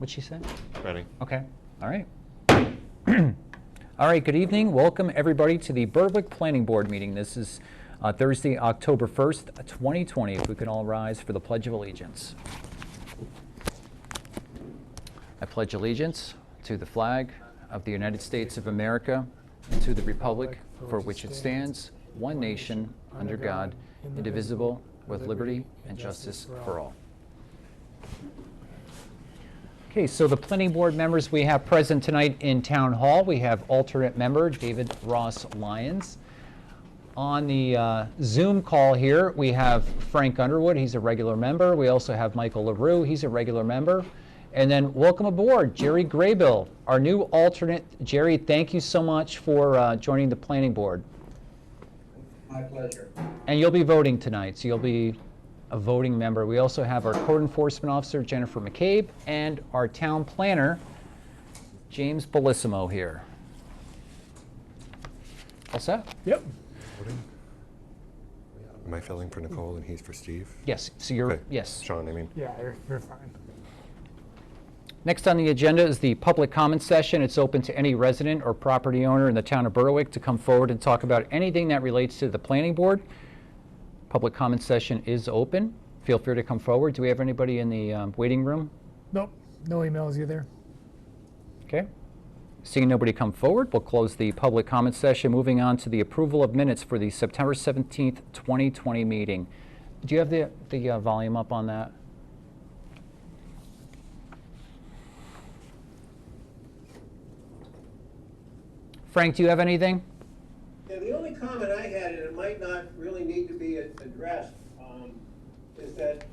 What'd she say? Ready. Okay. All right. All right, good evening. Welcome, everybody, to the Berwick Planning Board meeting. This is Thursday, October 1st, 2020. If we could all rise for the Pledge of Allegiance. I pledge allegiance to the flag of the United States of America and to the republic for which it stands, one nation, under God, indivisible, with liberty and justice for all. Okay, so the planning board members we have present tonight in Town Hall, we have alternate member David Ross Lyons. On the Zoom call here, we have Frank Underwood, he's a regular member. We also have Michael LaRue, he's a regular member. And then welcome aboard, Jerry Graybill, our new alternate. Jerry, thank you so much for joining the planning board. My pleasure. And you'll be voting tonight, so you'll be a voting member. We also have our code enforcement officer, Jennifer McCabe, and our town planner, James Bellissimo here. All set? Yep. Am I filling for Nicole and he's for Steve? Yes, so you're, Okay. yes. Sean, I mean. Yeah, you're fine. Next on the agenda is the public comment session. It's open to any resident or property owner in the town of Berwick to come forward and talk about anything that relates to the planning board. Public comment session is open. Feel free to come forward. Do we have anybody in the waiting room? Nope, no emails either. Okay. Seeing nobody come forward, we'll close the public comment session. Moving on to the approval of minutes for the September 17th, 2020 meeting. Do you have the volume up on that? Frank, do you have anything? Yeah, the only comment I had, and it might not really need to be addressed, is that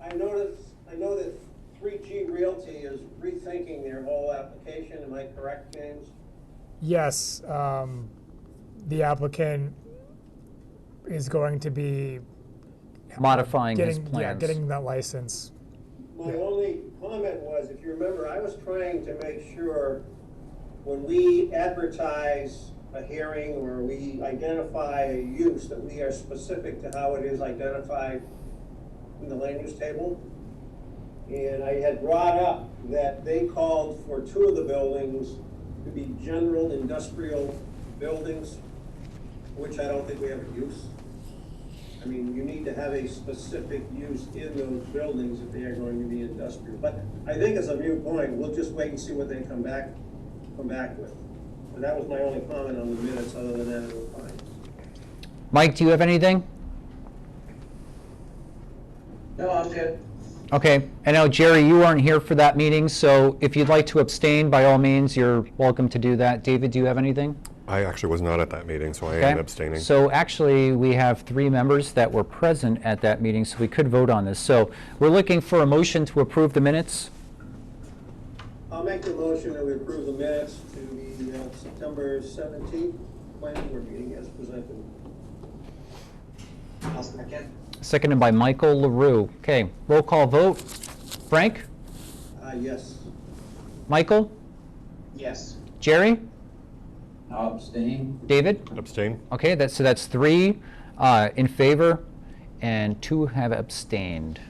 I know that 3G Realty is rethinking their whole application. Am I correct, James? Yes, the applicant is going to be Modifying his getting, plans. getting that license. My only comment was, if you remember, I was trying to make sure when we advertise a hearing or we identify a use, that we are specific to how it is identified in the land use table. And I had brought up that they called for two of the buildings to be general industrial buildings, which I don't think we have a use. I mean, you need to have a specific use in those buildings if they are going to be industrial. But I think it's a moot point. We'll just wait and see what they come back with. And that was my only comment on the minutes. Other than that, it was fine. Mike, do you have anything? No, I'm good. Okay, I know, Jerry, you weren't here for that meeting, so if you'd like to abstain, by all means, you're welcome to do that. David, do you have anything? I actually was not at that meeting, so I Okay. am abstaining. So actually, we have 3 members that were present at that meeting, so we could vote on this. So we're looking for a motion to approve the minutes. I'll make the motion that we approve the minutes to the September 17th planning board meeting as presented. I'll second. Seconded by Michael LaRue. Okay, roll call vote. Frank? Yes. Michael? Yes. Jerry? I'll abstain. David? Abstain? Okay, that's 3 in favor and 2 have abstained.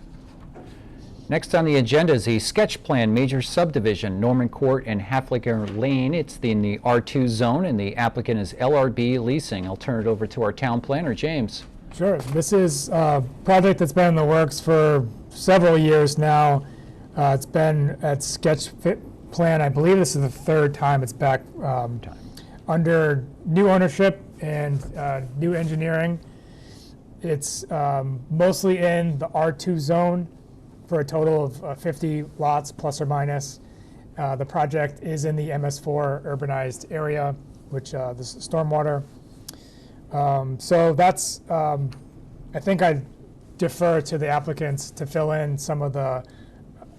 Next on the agenda is a sketch plan, major subdivision, Norman Court and Halflicker Lane. It's in the R2 zone, and the applicant is LRB Leasing. I'll turn it over to our town planner, James. Sure, this is a project that's been in the works for several years now. It's been at sketch fit plan. I believe this is the 3rd time it's back under new ownership and new engineering. It's mostly in the R2 zone for a total of 50 lots plus or minus. The project is in the MS4 urbanized area, which this is stormwater. So that's, I think I defer to the applicants to fill in some of the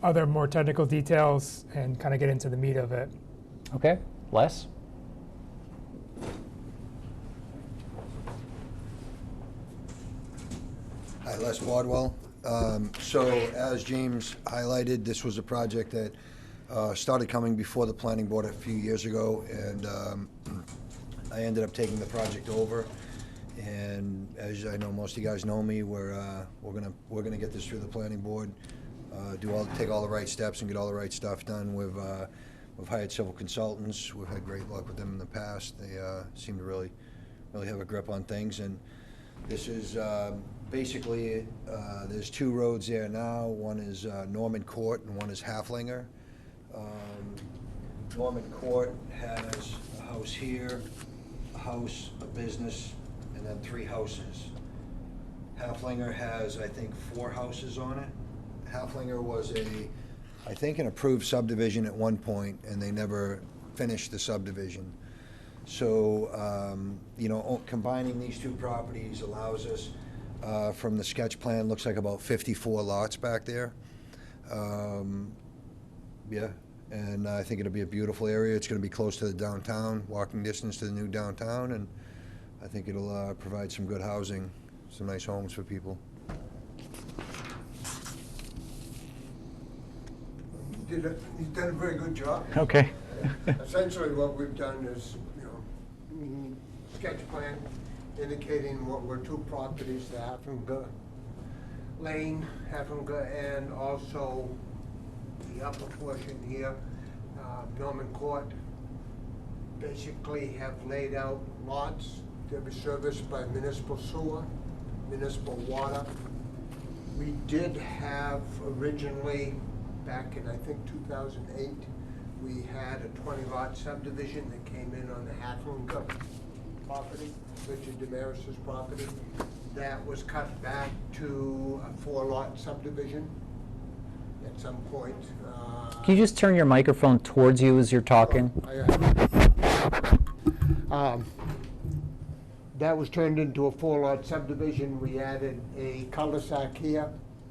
other more technical details and kind of get into the meat of it. Okay, Les? Hi, Les Wardwell. So as James highlighted, this was a project that started coming before the planning board a few years ago, and I ended up taking the project over. And as I know most of you guys know me, we're gonna get this through the planning board. take all the right steps and get all the right stuff done. We've hired civil consultants. We've had great luck with them in the past. They seem to really have a grip on things. And this is basically, there's 2 roads there now. One is Norman Court and one is Haflinger. Norman Court has a house here, a house, a business, and then 3 houses. Haflinger has, I think, 4 houses on it. Haflinger was I think an approved subdivision at one point, and they never finished the subdivision. So, combining these 2 properties allows us, from the sketch plan, looks like about 54 lots back there. Yeah, and I think it'll be a beautiful area. It's gonna be close to the downtown, walking distance to the new downtown, and I think it'll provide some good housing, some nice homes for people. You've done a very good job. Okay. Essentially, what we've done is, sketch plan indicating what were 2 properties, the Haflinger Lane, Haflinger, and also the upper portion here, Norman Court. Basically have laid out lots to be serviced by municipal sewer, municipal water. We did have originally, back in I think 2008, we had a 20-lot subdivision that came in on the Haflinger property, Richard Damaris's property. That was cut back to a 4-lot subdivision at some point. Can you just turn your microphone towards you as you're talking? That was turned into a 4-lot subdivision. We added a cul-de-sac here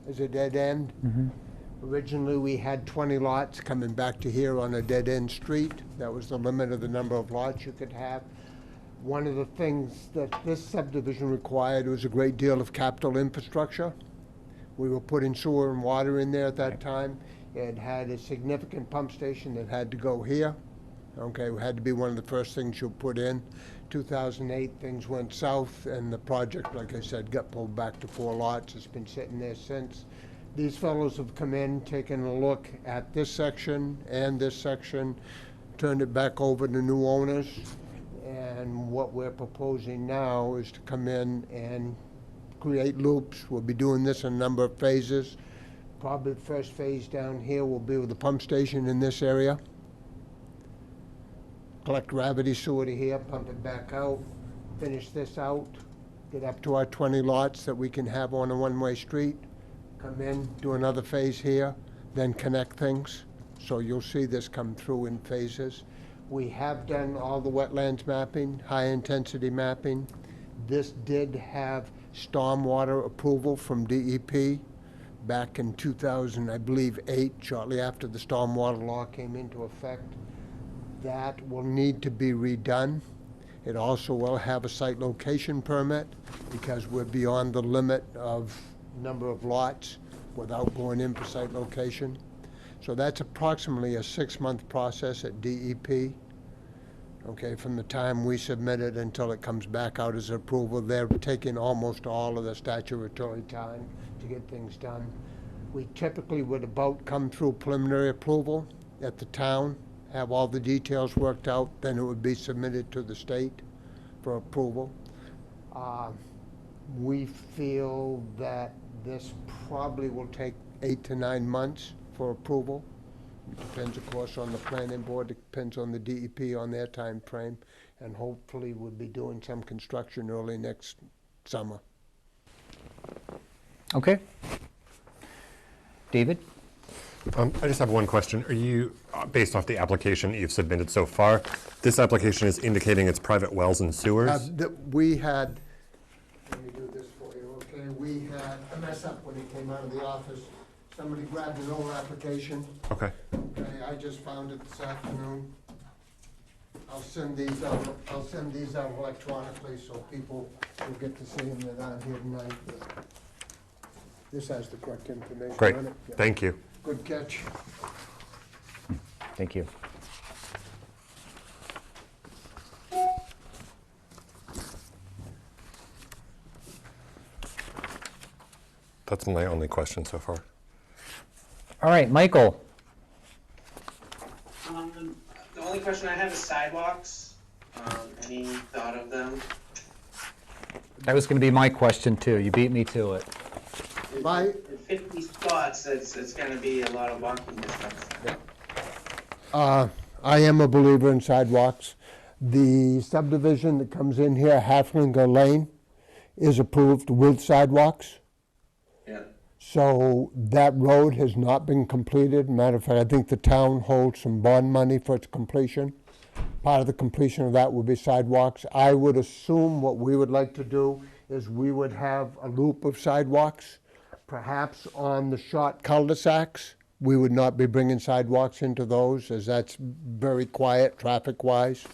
as a dead end. Originally, we had 20 lots coming back to here on a dead-end street. That was the limit of the number of lots you could have. One of the things that this subdivision required was a great deal of capital infrastructure. We were putting sewer and water in there at that time. It had a significant pump station that had to go here. Okay, it had to be one of the first things you put in. 2008, things went south, and the project, like I said, got pulled back to 4 lots. It's been sitting there since. These fellows have come in, taken a look at this section and this section, turned it back over to new owners, and what we're proposing now is to come in and create loops. We'll be doing this in a number of phases. Probably the first phase down here will be with the pump station in this area. Collect gravity sewer to here, pump it back out, finish this out, get up to our 20 lots that we can have on a one-way street, come in, do another phase here, then connect things. So you'll see this come through in phases. We have done all the wetlands mapping, high-intensity mapping. This did have stormwater approval from DEP back in 2000, I believe, 8, shortly after the stormwater law came into effect. That will need to be redone. It also will have a site location permit because we're beyond the limit of number of lots without going in for site location. So that's approximately a 6-month process at DEP. Okay, from the time we submit it until it comes back out as approval, they're taking almost all of the statutory time to get things done. We typically would about come through preliminary approval at the town, have all the details worked out, then it would be submitted to the state for approval. We feel that this probably will take 8 to 9 months for approval. It depends, of course, on the planning board, it depends on the DEP on their time frame, and hopefully we'll be doing some construction early next summer. Okay. David? I just have one question. Are you, based off the application that you've submitted so far, this application is indicating it's private wells and sewers? We had, let me do this for you, okay? We had a mess up when he came out of the office. Somebody grabbed an old application. Okay. Okay, I just found it this afternoon. I'll send these out electronically so people will get to see them that aren't here tonight. This has the correct information Great. on it. Yeah. Thank you. Good catch. Thank you. That's my only question so far. All right, Michael. The only question I have is sidewalks. Any thought of them? That was going to be my question too. You beat me to it. My- In 50 spots, it's gonna be a lot of walking distance. I am a believer in sidewalks. The subdivision that comes in here, Halflinger Lane, is approved with sidewalks. Yeah. So that road has not been completed. Matter of fact, I think the town holds some bond money for its completion. Part of the completion of that would be sidewalks. I would assume what we would like to do is we would have a loop of sidewalks, perhaps on the short cul-de-sacs. We would not be bringing sidewalks into those, as that's very quiet traffic-wise.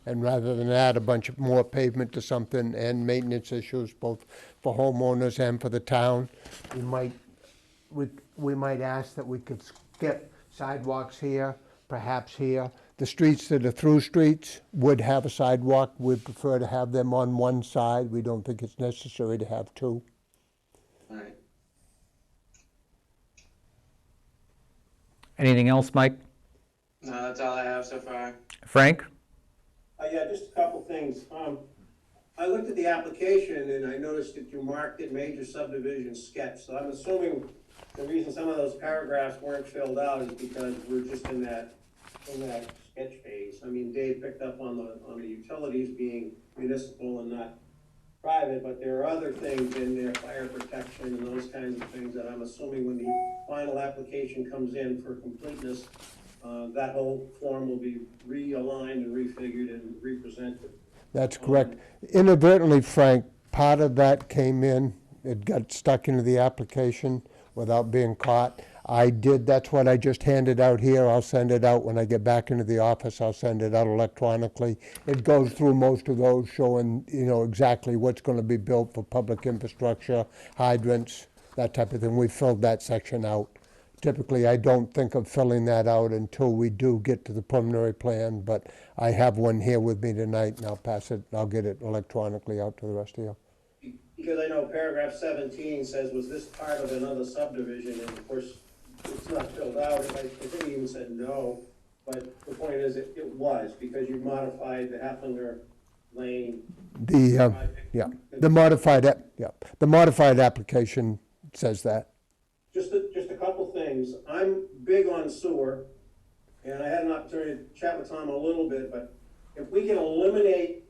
And rather than add a bunch of more pavement to something and maintenance issues, both for homeowners and for the town, we might ask that we could skip sidewalks here, perhaps here. The streets that are through streets would have a sidewalk. We'd prefer to have them on one side. We don't think it's necessary to have two. All right. Anything else, Mike? No, that's all I have so far. Frank? Yeah, just a couple things. I looked at the application and I noticed that you marked it major subdivision sketch. So I'm assuming the reason some of those paragraphs weren't filled out is because we're just in that sketch phase. I mean, Dave picked up on the utilities being municipal and not private, but there are other things in there, fire protection and those kinds of things that I'm assuming when the final application comes in for completeness, that whole form will be realigned and refigured and represented. That's correct. Inadvertently, Frank, part of that came in, it got stuck into the application without being caught. That's what I just handed out here. I'll send it out when I get back into the office. I'll send it out electronically. It goes through most of those showing, exactly what's going to be built for public infrastructure, hydrants, that type of thing. We filled that section out. Typically, I don't think of filling that out until we do get to the preliminary plan, but I have one here with me tonight, and I'll get it electronically out to the rest of you. Because I know paragraph 17 says, was this part of another subdivision? And of course, it's not filled out. I think he even said no, but the point is it was, because you modified the Halflinger Lane. The modified application says that. Just a couple things. I'm big on sewer, and I had an opportunity to chat with Tom a little bit, but if we can eliminate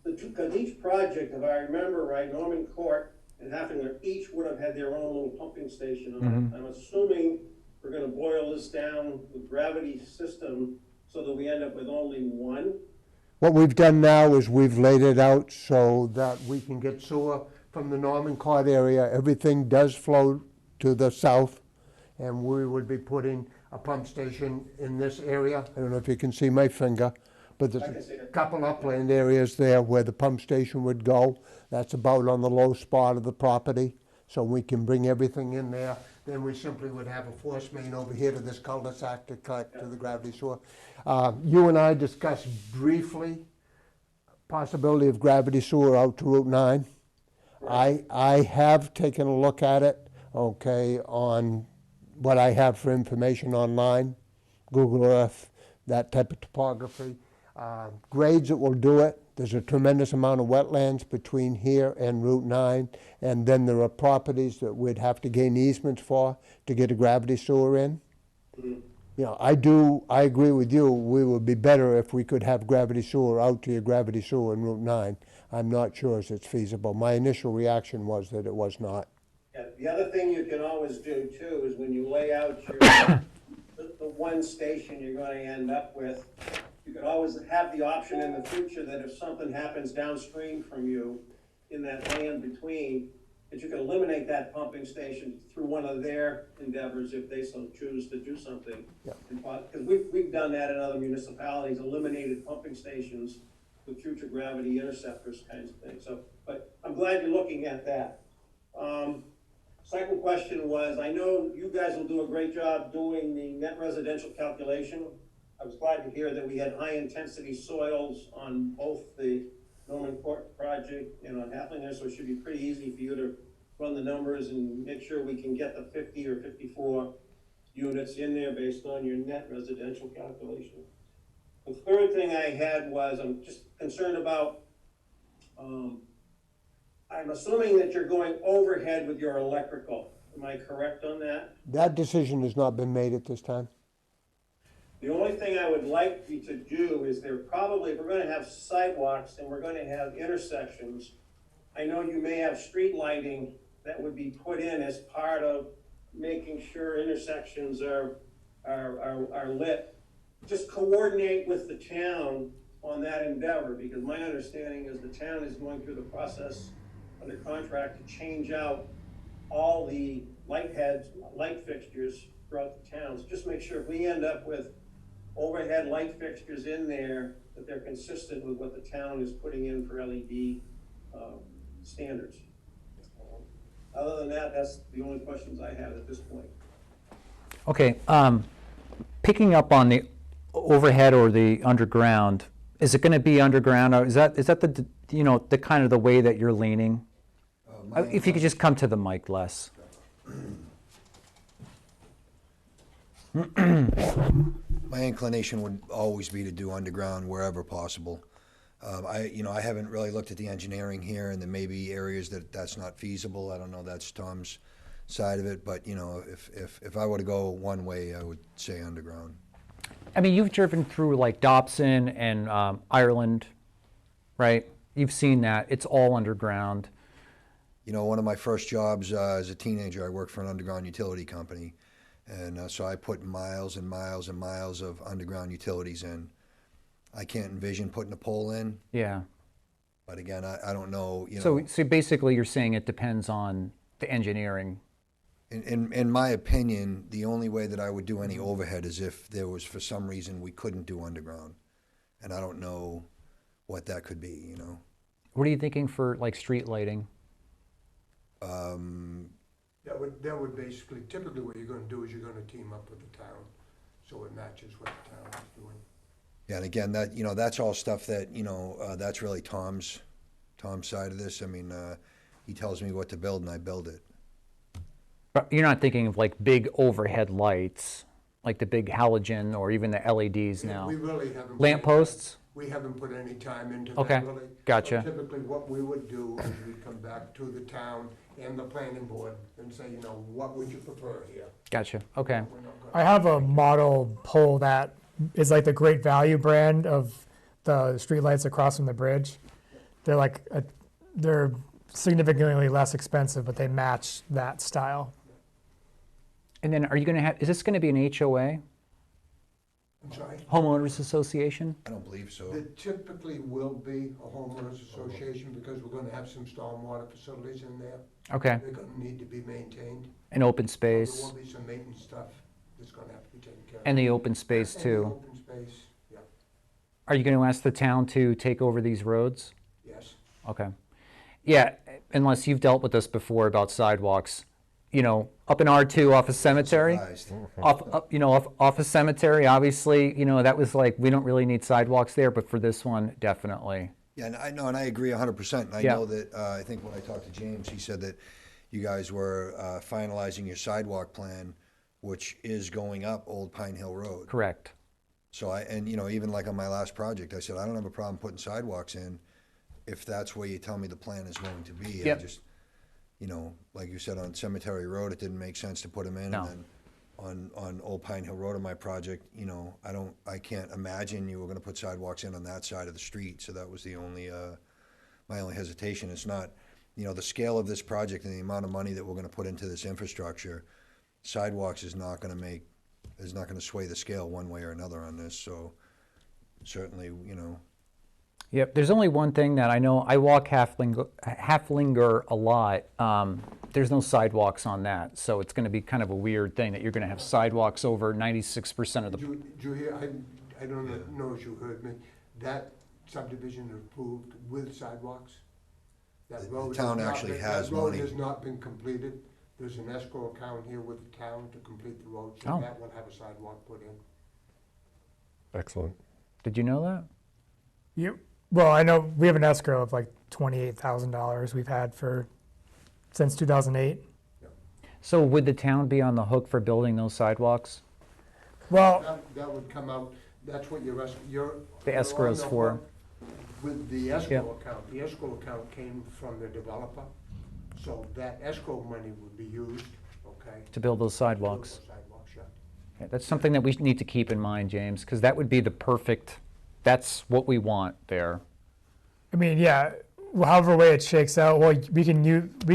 because each project, if I remember right, Norman Court and Halflinger each would have had their own little pumping station. I'm assuming we're gonna boil this down with gravity system so that we end up with only one. What we've done now is we've laid it out so that we can get sewer from the Norman Court area. Everything does flow to the south, and we would be putting a pump station in this area. I don't know if you can see my finger, but there's a couple upland areas there where the pump station would go. That's about on the low spot of the property, so we can bring everything in there. Then we simply would have a force main over here to this cul-de-sac to cut to the gravity sewer. You and I discussed briefly possibility of gravity sewer out to Route 9. I have taken a look at it, okay, on what I have for information online, Google Earth, that type of topography. Grades that will do it. There's a tremendous amount of wetlands between here and Route 9, and then there are properties that we'd have to gain easements for to get a gravity sewer in. I agree with you. We would be better if we could have gravity sewer out to your gravity sewer in Route 9. I'm not sure if it's feasible. My initial reaction was that it was not. Yeah, the other thing you can always do too is when you lay out your, the one station you're gonna end up with, you could always have the option in the future that if something happens downstream from you in that land between, that you can eliminate that pumping station through one of their endeavors if they so choose to do something. Yeah. Because we've done that in other municipalities, eliminated pumping stations with future gravity interceptors kinds of things. So, but I'm glad you're looking at that. Second question was, I know you guys will do a great job doing the net residential calculation. I was glad to hear that we had high intensity soils on both the Norman Court project and on Halflinger, so it should be pretty easy for you to run the numbers and make sure we can get the 50 or 54 units in there based on your net residential calculation. The third thing I had was, I'm just concerned about, I'm assuming that you're going overhead with your electrical. Am I correct on that? That decision has not been made at this time. The only thing I would like you to do is there probably, if we're gonna have sidewalks and we're gonna have intersections, I know you may have street lighting that would be put in as part of making sure intersections are lit. Just coordinate with the town on that endeavor, because my understanding is the town is going through the process under contract to change out all the light heads, light fixtures throughout the towns. Just make sure if we end up with overhead light fixtures in there, that they're consistent with what the town is putting in for LED standards. Other than that, that's the only questions I have at this point. Okay, picking up on the overhead or the underground, is it going to be underground, or is that the, you know, the kind of the way that you're leaning? If you could just come to the mic, Les. My inclination would always be to do underground wherever possible. I haven't really looked at the engineering here, and there may be areas that's not feasible. I don't know, that's Tom's side of it, but, you know, if I were to go one way, I would say underground. I mean, you've driven through like Dobson and Ireland, right? You've seen that. It's all underground. You know, one of my first jobs as a teenager, I worked for an underground utility company. And so I put miles and miles and miles of underground utilities in. I can't envision putting a pole in, Yeah. but again, I don't know, you know. So basically you're saying it depends on the engineering. In my opinion, the only way that I would do any overhead is if there was, for some reason, we couldn't do underground. And I don't know what that could be, you know. What are you thinking for like street lighting? That would basically, typically what you're gonna do is you're gonna team up with the town, so it matches what the town is doing. Yeah, and again, that, you know, that's all stuff that, you know, that's really Tom's side of this. I mean, he tells me what to build and I build it. But you're not thinking of like big overhead lights, like the big halogen or even the LEDs now? We really haven't. Lamp posts? We haven't put any time into that, Okay, really. gotcha. So typically, what we would do is we'd come back to the town and the planning board and say, you know, what would you prefer here? Gotcha, okay. We're not gonna- I have a model pole that is like the Great Value brand of the streetlights across from the bridge. They're like, they're significantly less expensive, but they match that style. And then are you gonna have, is this gonna be an HOA, I'm sorry? homeowners association? I don't believe so. There typically will be a homeowners association because we're gonna have some stormwater facilities in there. Okay, They're gonna need to be maintained. an open There space, will be some maintenance stuff that's gonna have to be taken care of. and the open space And the too. open space, yeah, Are you gonna ask the town to take over these roads? yes. Okay. Yeah, unless you've dealt with this before about sidewalks, you know, up in R2 off a cemetery. Surprised. Off a cemetery, obviously, you know, that was like, we don't really need sidewalks there, but for this one, definitely. Yeah, and I know, and I agree 100%. And I Yeah. know that, I think when I talked to James, he said that you guys were finalizing your sidewalk plan, which is going up Old Pine Hill Road. Correct. So you know, even like on my last project, I said, I don't have a problem putting sidewalks in if that's where you tell me the plan is going to be. Yep. I just, you know, like you said, on Cemetery Road, it didn't make sense to put them in. No. And then on Old Pine Hill Road on my project, you know, I can't imagine you were gonna put sidewalks in on that side of the street. So that was the only, my only hesitation. It's not, you know, the scale of this project and the amount of money that we're gonna put into this infrastructure, sidewalks is not gonna sway the scale one way or another on this. So certainly, you know, Yep, there's only one thing that I know, I walk Halflinger a lot. There's no sidewalks on that, so it's gonna be kind of a weird thing that you're gonna have sidewalks over 96% of the, Did you hear, I don't know if you heard me, that subdivision approved with sidewalks? That The road town has not actually been- has That road money. has not been completed. There's an escrow account here with the town to complete the road, so Oh. that will have a sidewalk put in. Excellent. did you know that? Well, I know we have an escrow of like $28,000 we've had since 2008. So would the town be on the hook for building those sidewalks? Well, That would come out, that's what your, The escrow's for. With the Yeah. escrow account, the escrow account came from the developer, so that escrow money would be used, okay? To build those to build sidewalks? those sidewalks, yeah. Yeah, that's something that we need to keep in mind, James, because that would be the perfect, that's what we want there. I mean, yeah, however way it shakes out, well, we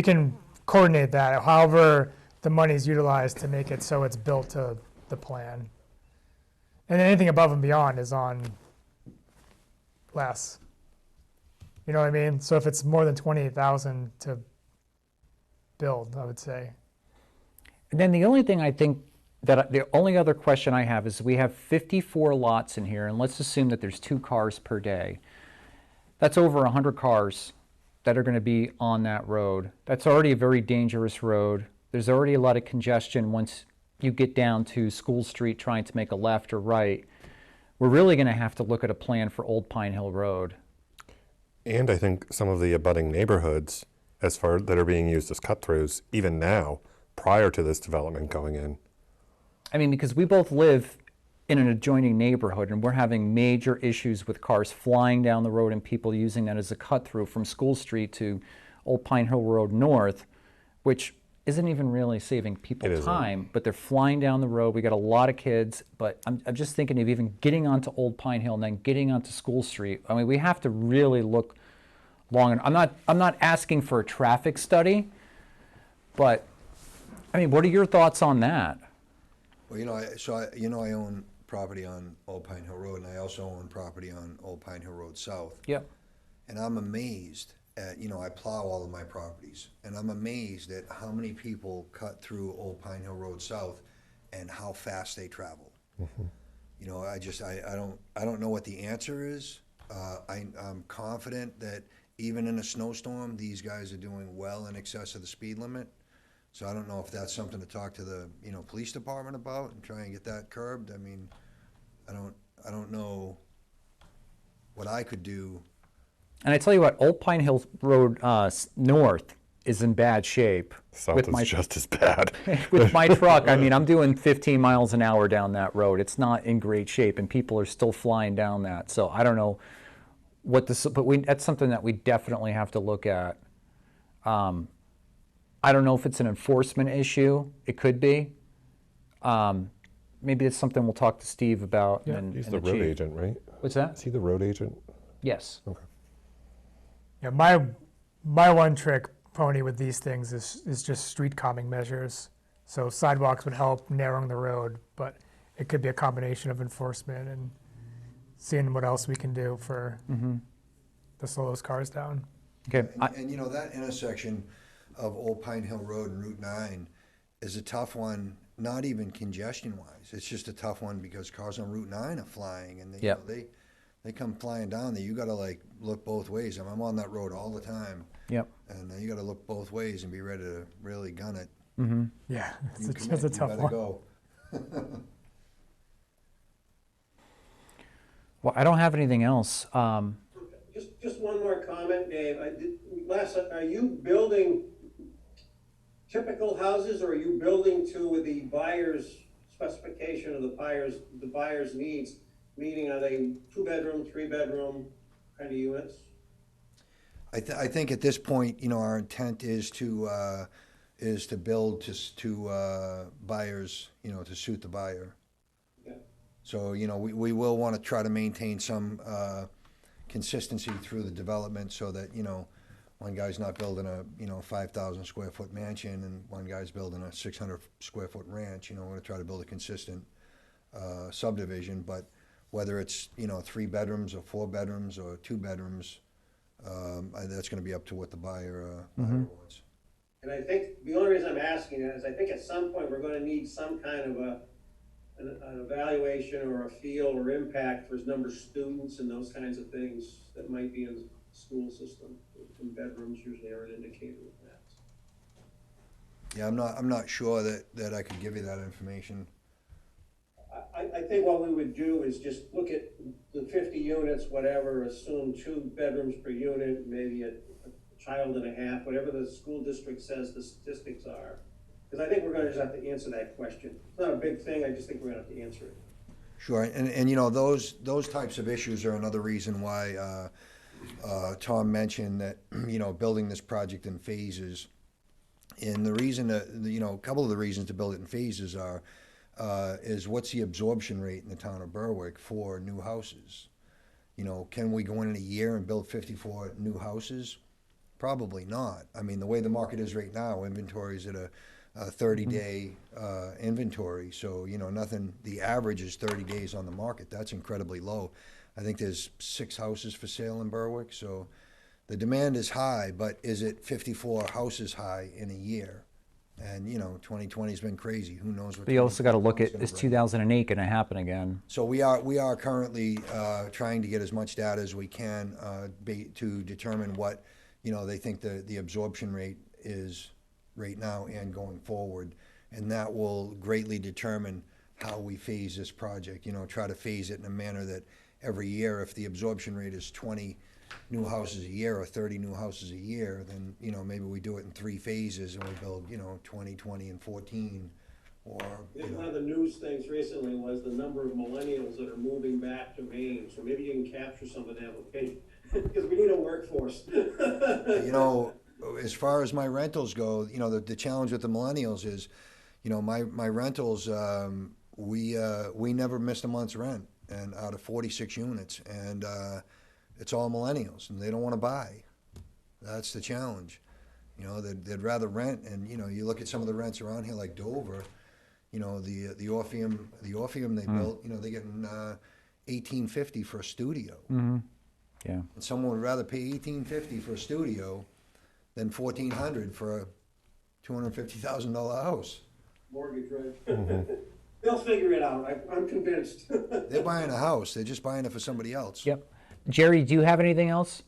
can coordinate that, however the money's utilized to make it so it's built to the plan. And anything above and beyond is on less. You know what I mean? So if it's more than 28,000 to build, I would say. And then the only thing I think the only other question I have is we have 54 lots in here, and let's assume that there's 2 cars per day. That's over 100 cars that are going to be on that road. That's already a very dangerous road. There's already a lot of congestion once you get down to School Street trying to make a left or right. We're really going to have to look at a plan for Old Pine Hill Road. And I think some of the abutting neighborhoods as far that are being used as cut-throughs, even now, prior to this development going in. I mean, because we both live in an adjoining neighborhood and we're having major issues with cars flying down the road and people using that as a cut through from School Street to Old Pine Hill Road North, which isn't even really saving people It isn't. time, but they're flying down the road. We got a lot of kids, but I'm just thinking of even getting onto Old Pine Hill and then getting onto School Street. I mean, we have to really look long. And I'm not asking for a traffic study, but I mean, what are your thoughts on that? Well, I own property on Old Pine Hill Road, and I also own property on Old Pine Hill Road South. Yep. And I'm amazed at, I plow all of my properties, and I'm amazed at how many people cut through Old Pine Hill Road South and how fast they travel. I don't know what the answer is. I'm confident that even in a snowstorm, these guys are doing well in excess of the speed limit. So I don't know if that's something to talk to the, police department about and try and get that curbed. I mean, I don't know what I could do. And I tell you what, Old Pine Hill Road North is in bad shape. South is just as bad. With my truck, I mean, I'm doing 15 miles an hour down that road. It's not in great shape, and people are still flying down that. So I don't know what this, but that's something that we definitely have to look at. I don't know if it's an enforcement issue. It could be. Maybe it's something we'll talk to Steve about. Yeah. He's and the road chief. agent, right? What's that? Is he the road agent? Yes. Okay. Yeah, my one trick pony with these things is just street calming measures. So sidewalks would help narrowing the road, but it could be a combination of enforcement and seeing what else we can do for to slow those cars down. Okay. And that intersection of Old Pine Hill Road and Route 9 is a tough one, not even congestion-wise. It's just a tough one because cars on Route 9 are flying, and they come flying down there. You got to look both ways. I'm on that road all the time, Yep. and you got to look both ways and be ready to really gun it. Yeah, You it's commit, a you tough better one. go. Well, I don't have anything else. Just one more comment, Dave. Are you building typical houses, or are you building to the buyer's specification of the buyer's needs? Meaning, are they 2-bedroom, 3-bedroom kind of units? I think at this point, our intent is to build to buyers, to suit the buyer. Yeah. So, we will want to try to maintain some consistency through the development so that, one guy's not building a 5,000 square foot mansion and one guy's building a 600 square foot ranch. We're going to try to build a consistent subdivision, but whether it's, 3 bedrooms or 4 bedrooms or 2 bedrooms, that's going to be up to what the buyer wants. And I think the only reason I'm asking that is I think at some point we're going to need some kind of an evaluation or a feel or impact for number of students and those kinds of things that might be in the school system. And bedrooms usually are an indicator of that. Yeah, I'm not sure that I could give you that information. I think what we would do is just look at the 50 units, whatever, assume 2 bedrooms per unit, maybe a child and a half, whatever the school district says the statistics are, Because I think we're gonna just have to answer that question. It's not a big thing, I just think we're gonna have to answer it. Sure, and you know, those types of issues are another reason why Tom mentioned that, you know, building this project in phases. And the reason, you know, a couple of the reasons to build it in phases is what's the absorption rate in the town of Berwick for new houses? You know, can we go in a year and build 54 new houses? Probably not. I mean, the way the market is right now, inventory is at a 30-day inventory. So, you know, the average is 30 days on the market. That's incredibly low. I think there's 6 houses for sale in Berwick. So the demand is high, but is it 54 houses high in a year? And, you know, 2020 has been crazy. Who knows what. But you also got to look 2021 at, is gonna is bring. 2008 going to happen again? So we are currently trying to get as much data as we can to determine what, you know, they think the absorption rate is right now and going forward. And that will greatly determine how we phase this project, you know, try to phase it in a manner that every year, if the absorption rate is 20 new houses a year or 30 new houses a year, then, you know, maybe we do it in 3 phases and we build, you know, 20, 20, and 14. Or, you One know, of the news things recently was the number of millennials that are moving back to Maine, so maybe you can capture some of the application, because we need a workforce. you know, as far as my rentals go, you know, the challenge with the millennials is, you know, my rentals, we never missed a month's rent, and out of 46 units, and it's all millennials, and they don't want to buy. That's the challenge. You know, they'd rather rent, and, you know, you look at some of the rents around here, like Dover, you know, the Orpheum they built, you know, they're getting $1850 for a studio. Yeah. And someone would rather pay $1850 for a studio than $1,400 for a $250,000 house. Mortgage, right? They'll figure it out, I'm convinced. They're buying a house, they're just buying it for somebody else. Yep. Jerry, do you have anything else?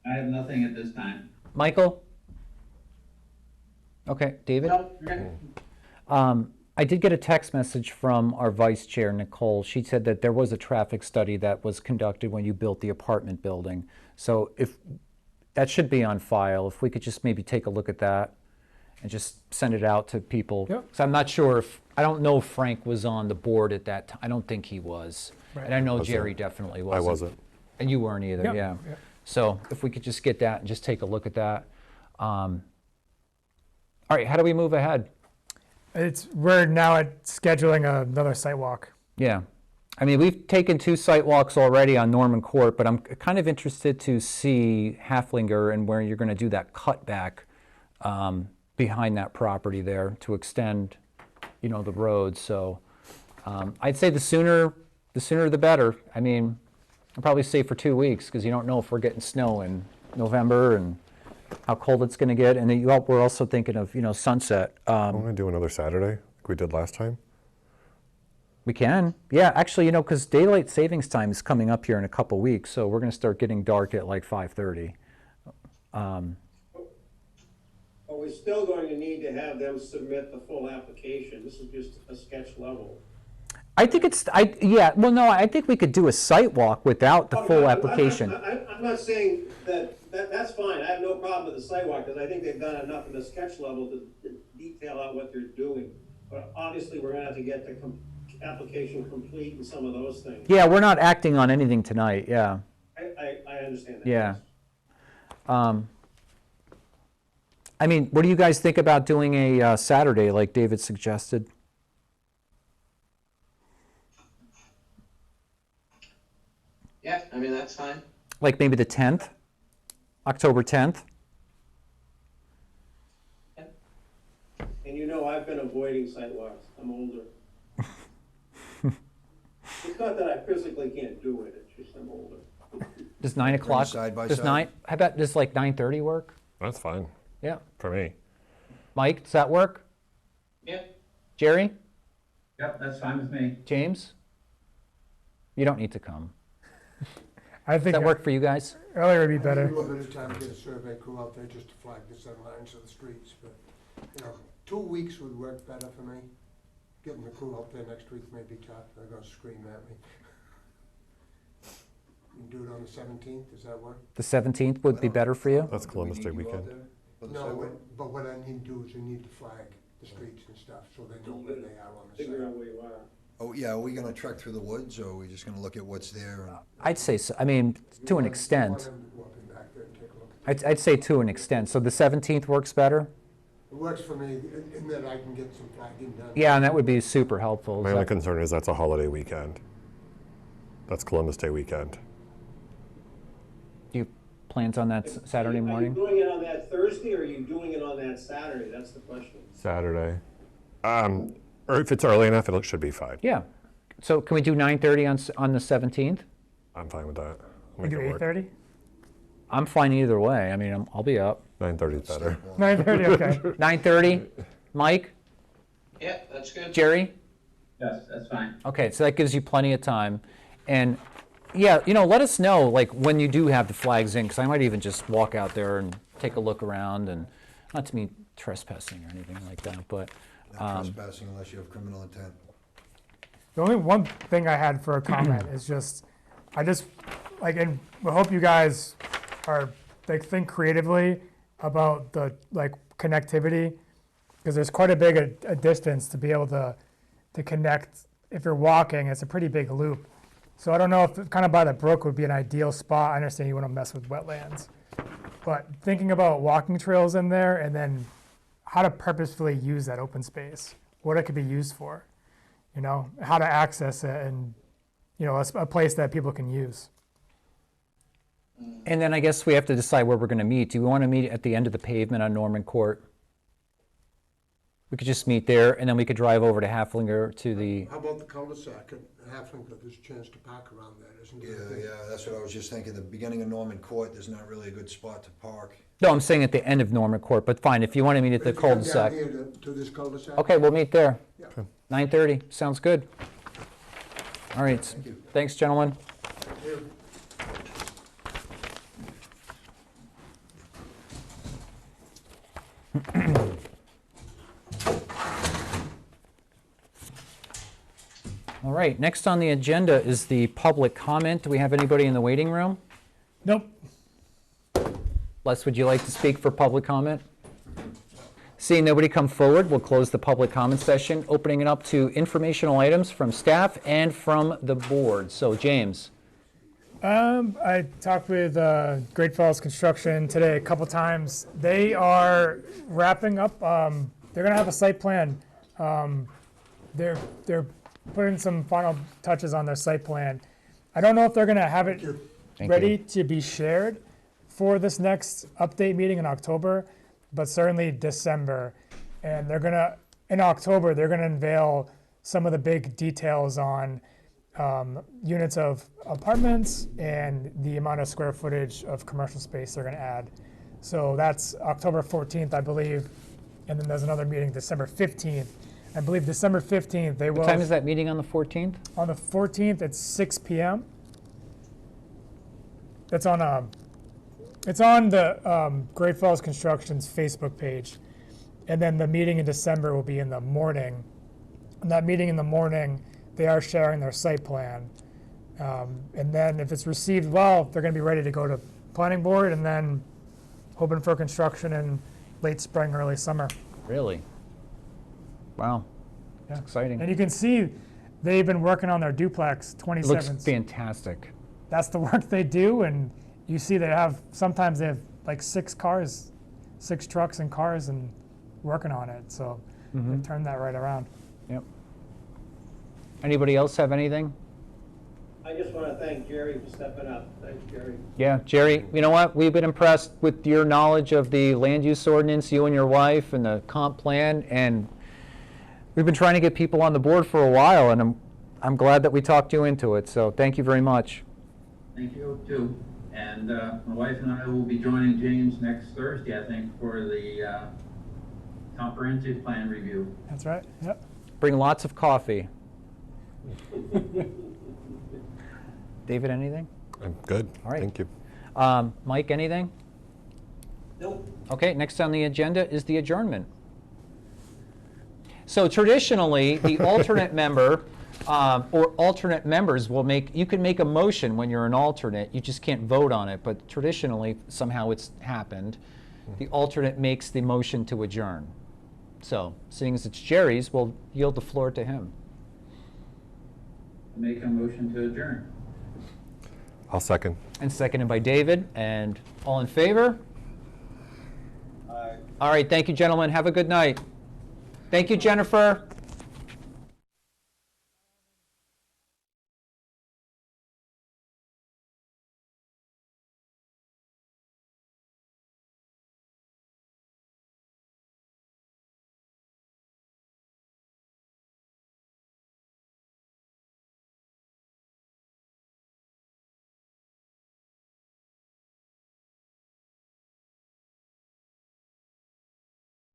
I have nothing at this time. Michael? Okay, David? No, you're good. I did get a text message from our vice chair, Nicole. She said that there was a traffic study that was conducted when you built the apartment building. So if that should be on file, if we could just maybe take a look at that and just send it out to people. Yep. So I'm not sure I don't know if Frank was on the board at that time. I don't think he was. Right. And I know Wasn't. Jerry definitely I wasn't. wasn't. And you weren't either, Yep, yeah. yep. So if we could just get that and just take a look at that. All right, how do we move ahead? We're now at scheduling another site walk. Yeah. I mean, we've taken 2 site walks already on Norman Court, but I'm kind of interested to see Haflinger and where you're going to do that cutback behind that property there to extend, you know, the road. So I'd say the sooner the better. I mean, I'll probably say for 2 weeks because you don't know if we're getting snow in November and how cold it's going to get. And then we're also thinking of, you know, sunset. I want to do another Saturday, like we did last time. We can. Yeah, actually, you know, because daylight savings time is coming up here in a couple weeks, so we're going to start getting dark at like 5:30. But we're still going to need to have them submit the full application, this is just a sketch level. I think I think we could do a site walk without the full application. I'm not saying that's fine, I have no problem with the sidewalk, because I think they've done enough in the sketch level to detail out what they're doing. But obviously, we're gonna have to get the application complete and some of those things. Yeah, we're not acting on anything tonight, yeah. I understand that. Yeah. I mean, what do you guys think about doing a Saturday like David suggested? Yeah, I mean, that's fine. Like maybe the 10th? October 10th? And you know, I've been avoiding sidewalks, I'm older. It's not that I physically can't do it, it's just I'm older. Does 9 o'clock? side by Does side. how about does like 9:30 work? That's fine Yeah. for me. Mike, does that work? Yeah. Jerry? Yep, that's fine with me. James? You don't need to come. I Does think that work for you guys? earlier would be better. A little bit of time to get a survey crew out there just to flag the center lines of the streets, but, you know, 2 weeks would work better for me. Getting the crew out there next week may be tough, they're gonna scream at me. You can do it on the 17th, does that work? The 17th would be better for you? That's Columbus Day weekend. No, but what I need to do is we need to flag the streets and stuff, so they know where they are on the Figure out site. where you are. Oh, yeah, are we gonna trek through the woods, or are we just gonna look at what's there? and- I'd say so. I mean, to an You extent. want them to go up and back there and take a look at I'd say to an extent. So the 17th works better? it. Works for me, in that I can get some flagging done. Yeah, and that would be super helpful. My only concern is that's a holiday weekend. That's Columbus Day weekend. Do you have plans on that Saturday morning? Are you doing it on that Thursday, or are you doing it on that Saturday? That's the question. Saturday. Or if it's early enough, it should be fine. Yeah. So can we do 9:30 on the 17th? I'm fine with that. I'll We make do it work. 8:30? I'm fine either way. I mean, I'll be up. 9:30 is better. 9:30, okay. 9:30? Mike? Yeah, that's good. Jerry? Yes, that's fine. Okay, so that gives you plenty of time. And yeah, let us know like when you do have the flags in, because I might even just walk out there and take a look around, and not to mean trespassing or anything like that, but Not trespassing unless you have criminal intent. The only one thing I had for a comment is just, and we hope you guys are, think creatively about the, connectivity, because there's quite a big a distance to be able to connect. If you're walking, it's a pretty big loop. So I don't know if kind of by the brook would be an ideal spot. I understand you want to mess with wetlands, but thinking about walking trails in there, and then how to purposefully use that open space, what it could be used for, how to access it, and a place that people can use. and then I guess we have to decide where we're going to meet. Do we want to meet at the end of the pavement on Norman Court? We could just meet there, and then we could drive over to Haflinger to the. How about the cul-de-sac at Halfling, there's a chance to park around there, isn't there? Yeah, that's what I was just thinking. The beginning of Norman Court, there's not really a good spot to park. No, I'm saying at the end of Norman Court, but fine, if you want to meet at the If you come down cul-de-sac. here to this cul-de-sac? Okay, we'll meet there. Yeah. 9:30, sounds good. All right, thanks, gentlemen. Here. All right, next on the agenda is the public comment. Do we have anybody in the waiting room? Nope. Les, would you like to speak for public comment? Seeing nobody come forward, we'll close the public comment session, opening it up to informational items from staff and from the board. So, James. I talked with Great Falls Construction today a couple times. They are wrapping up. They're going to have a site plan. They're putting some final touches on their site plan. I don't know if they're going to have it Thank ready you. to be shared for this next update meeting in October, but certainly December. And in October, they're going to unveil some of the big details on units of apartments and the amount of square footage of commercial space they're going to add. So that's October 14th, I believe. And then there's another meeting December 15th. I believe December 15th, they will. What time is that meeting on the 14th? On the 14th, it's 6 p.m. It's on the Great Falls Construction's Facebook page. And then the meeting in December will be in the morning. In that meeting in the morning, they are sharing their site plan. And then if it's received well, they're going to be ready to go to planning board, and then hoping for construction in late spring, early summer. Really? Wow. Yeah. Exciting. And you can see they've been working on their duplex It looks 27s. fantastic. That's the work they do, and you see sometimes they have like 6 trucks and cars and working on it. So they've turned that right around. Yep. Anybody else have anything? I just want to thank Jerry for stepping up. Thanks, Jerry. Yeah, Jerry, you know what? We've been impressed with your knowledge of the land use ordinance, you and your wife, and the comp plan, and we've been trying to get people on the board for a while, and I'm glad that we talked you into it, so thank you very much. Thank you, too. And my wife and I will be joining James next Thursday, I think, for the comprehensive plan review. That's right. Yep. Bring lots of coffee. David, anything? I'm good. All right. Thank you. Mike, anything? Nope. Okay, next on the agenda is the adjournment. So traditionally, the alternate member or alternate members you can make a motion when you're an alternate, you just can't vote on it, but traditionally, somehow it's happened. The alternate makes the motion to adjourn. So, seeing as it's Jerry's, we'll yield the floor to him. Make a motion to adjourn. I'll second. And seconded by David. And all in favor? All right, thank you, gentlemen. Have a good night. Thank you, Jennifer.